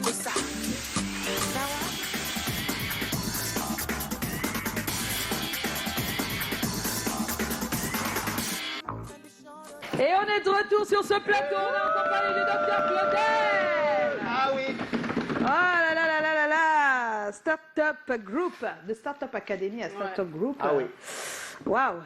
Et on est de retour sur ce plateau, on est en compagnie du Dr Claudel. Ah oui. Oh là là là là là là. Startup Group, de Startup Academy à Startup Group. Ah oui. Waouh.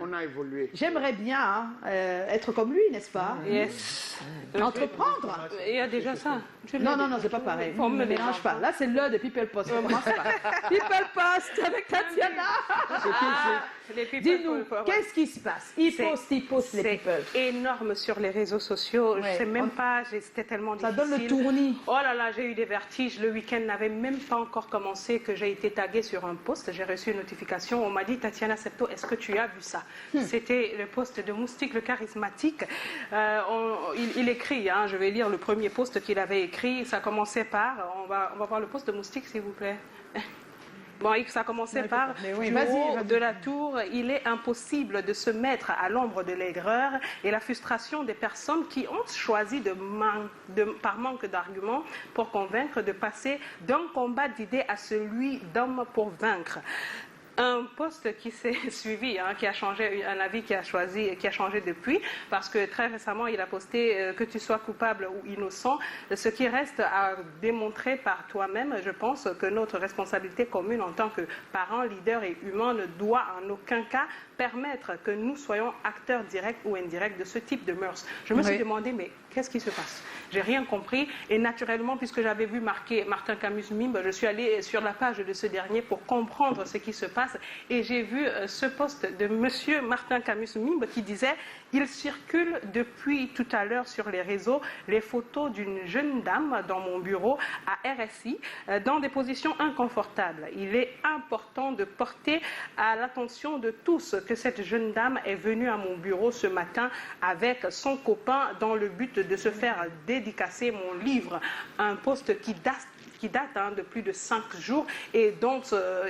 On a évolué. J'aimerais bien être comme lui, n'est-ce pas? Yes. Entreprendre. Il y a déjà ça. Non, non, non, c'est pas pareil. On ne me mélange pas. Là, c'est le de People Post. Commence pas. People Post avec Tatiana. Dis-nous, qu'est-ce qui se passe? Ils postent les people. C'est énorme sur les réseaux sociaux. Ouais. Je sais même pas, c'était tellement difficile. Ça donne le tournis. Oh là là, j'ai eu des vertiges. Le week-end n'avait même pas encore commencé que j'ai été taguée sur un post. J'ai reçu une notification. On m'a dit, Tatiana Septo, est-ce que tu as vu ça? C'était le post de Moustique le charismatique. Il écrit, hein, je vais lire le premier post qu'il avait écrit. Ça commençait par, on va voir le post de Moustique, s'il vous plaît. Bon, ça commençait par du haut de la tour, il est impossible de se mettre à l'ombre de l'aigreur et la frustration des personnes qui ont choisi par manque d'arguments pour convaincre de passer d'un combat d'idées à celui d'homme pour vaincre. Un poste qui s'est suivi, hein, qui a changé, un avis qui a changé depuis, parce que très récemment, il a posté que tu sois coupable ou innocent. Ce qui reste à démontrer par toi-même, je pense que notre responsabilité commune en tant que parents, leaders et humains ne doit en aucun cas permettre que nous soyons acteurs directs ou indirects de ce type de mœurs. Je me suis demandé, mais qu'est-ce qui se passe? J'ai rien compris et naturellement, puisque j'avais vu marquer Martin Camus-Mimbe, je suis allée sur la page de ce dernier pour comprendre ce qui se passe et j'ai vu ce post de monsieur Martin Camus-Mimbe qui disait « Il circule depuis tout à l'heure sur les réseaux les photos d'une jeune dame dans mon bureau à RSI dans des positions inconfortables. Il est important de porter à l'attention de tous que cette jeune dame est venue à mon bureau ce matin avec son copain dans le but de se faire dédicacer mon livre. » Un post qui date de plus de 5 jours et donc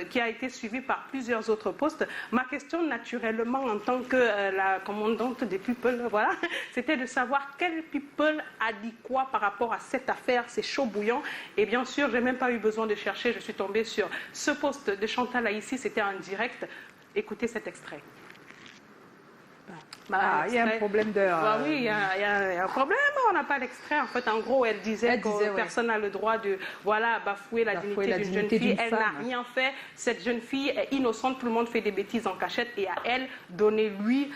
qui a été suivi par plusieurs autres posts. Ma question naturellement en tant que la commandante des people, voilà, c'était de savoir quel people a dit quoi par rapport à cette affaire, c'est chaud bouillant et bien sûr, j'ai même pas eu besoin de chercher, je suis tombée sur ce post de Chantal Aïssi, c'était en direct. Écoutez cet extrait. Il y a un problème d'heure. Oui, il y a un problème. On n'a pas l'extrait. En fait, en gros, elle disait que personne n'a le droit de bafouer la dignité d'une jeune fille. Elle n'a rien fait. Cette jeune fille est innocente. Tout le monde fait des bêtises en cachette. Et à elle, donnez-lui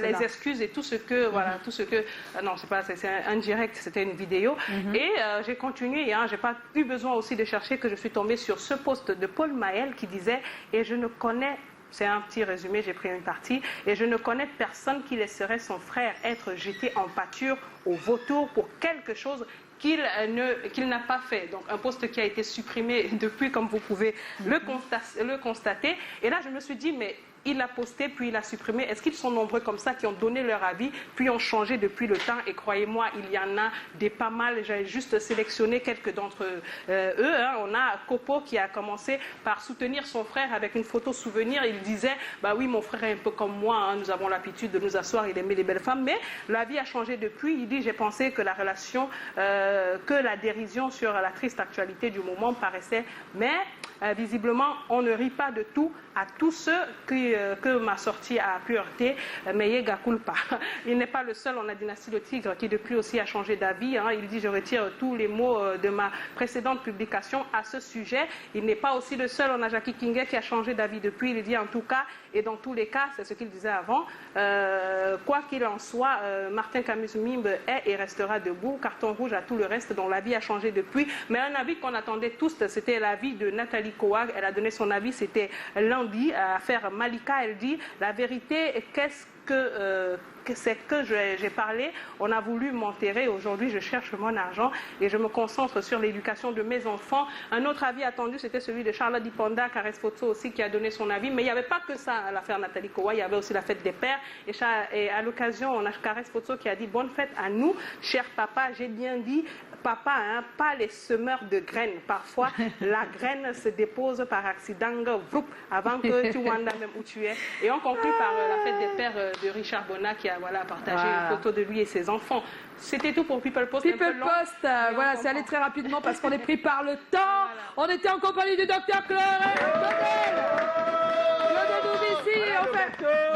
les excuses et tout ce que... Voilà, tout ce que... non, c'est un direct, c'était une vidéo. Et j'ai continué. Hein, je n'ai pas eu besoin aussi de chercher que je suis tombée sur ce post de Paul Maël qui disait « Et je ne connais... » C'est un petit résumé, j'ai pris une partie. Et je ne connais personne qui laisserait son frère être jeté en pâture au vautour pour quelque chose qu'il n'a pas fait. Donc un post qui a été supprimé depuis, comme vous pouvez le constater. Et là, je me suis dit, mais il l'a posté, puis il l'a supprimé. Est-ce qu'ils sont nombreux comme ça qui ont donné leur avis, puis ont changé depuis le temps? Et croyez-moi, il y en a des pas mal. J'ai juste sélectionné quelques d'entre eux. Hein. On a Copo qui a commencé par soutenir son frère avec une photo souvenir. Il disait, bah oui, mon frère est un peu comme moi. Hein. Nous avons l'habitude de nous asseoir. Il aimait les belles femmes. Mais la vie a changé depuis. Il dit, j'ai pensé que la relation, que la dérision sur la triste actualité du moment paraissait. Mais visiblement, on ne rit pas de tout. À tous ceux que ma sortie a pu heurter, mais Yega culpa. Il n'est pas le seul, on a Dynastie le Tigre qui depuis aussi a changé d'avis. Hein. Il dit, je retire tous les mots de ma précédente publication à ce sujet. Il n'est pas aussi le seul, on a Jackie Kinguet qui a changé d'avis depuis. Il dit en tout cas, et dans tous les cas, c'est ce qu'il disait avant, quoi qu'il en soit, Martin Camus-Mimbe est et restera debout. Carton rouge à tout le reste dont l'avis a changé depuis. Mais un avis qu'on attendait tous, c'était l'avis de Nathalie Kouag. Elle a donné son avis, c'était lundi, à affaire Malika. Elle dit, la vérité, qu'est-ce que c'est que j'ai parlé, on a voulu m'enterrer, aujourd'hui je cherche mon argent et je me concentre sur l'éducation de mes enfants. Un autre avis attendu, c'était celui de Charles Dipanda, Caresse Foto aussi, qui a donné son avis, mais il n'y avait pas que ça à l'affaire Nathalie Kowa, il y avait aussi la fête des pères, et à l'occasion, on a Caresse Foto qui a dit, bonne fête à nous, cher papa, j'ai bien dit, papa, hein, pas les semeurs de graines. Parfois, la graine se dépose par accident, avant que tu vois même où tu es. Et on conclut par la fête des pères de Richard Bonnat qui a partagé une photo de lui et ses enfants. C'était tout pour People Post. People Post, voilà, c'est allé très rapidement parce qu'on est pris par le temps. Voilà. On était en compagnie du docteur Claire. Claude ici, on fait...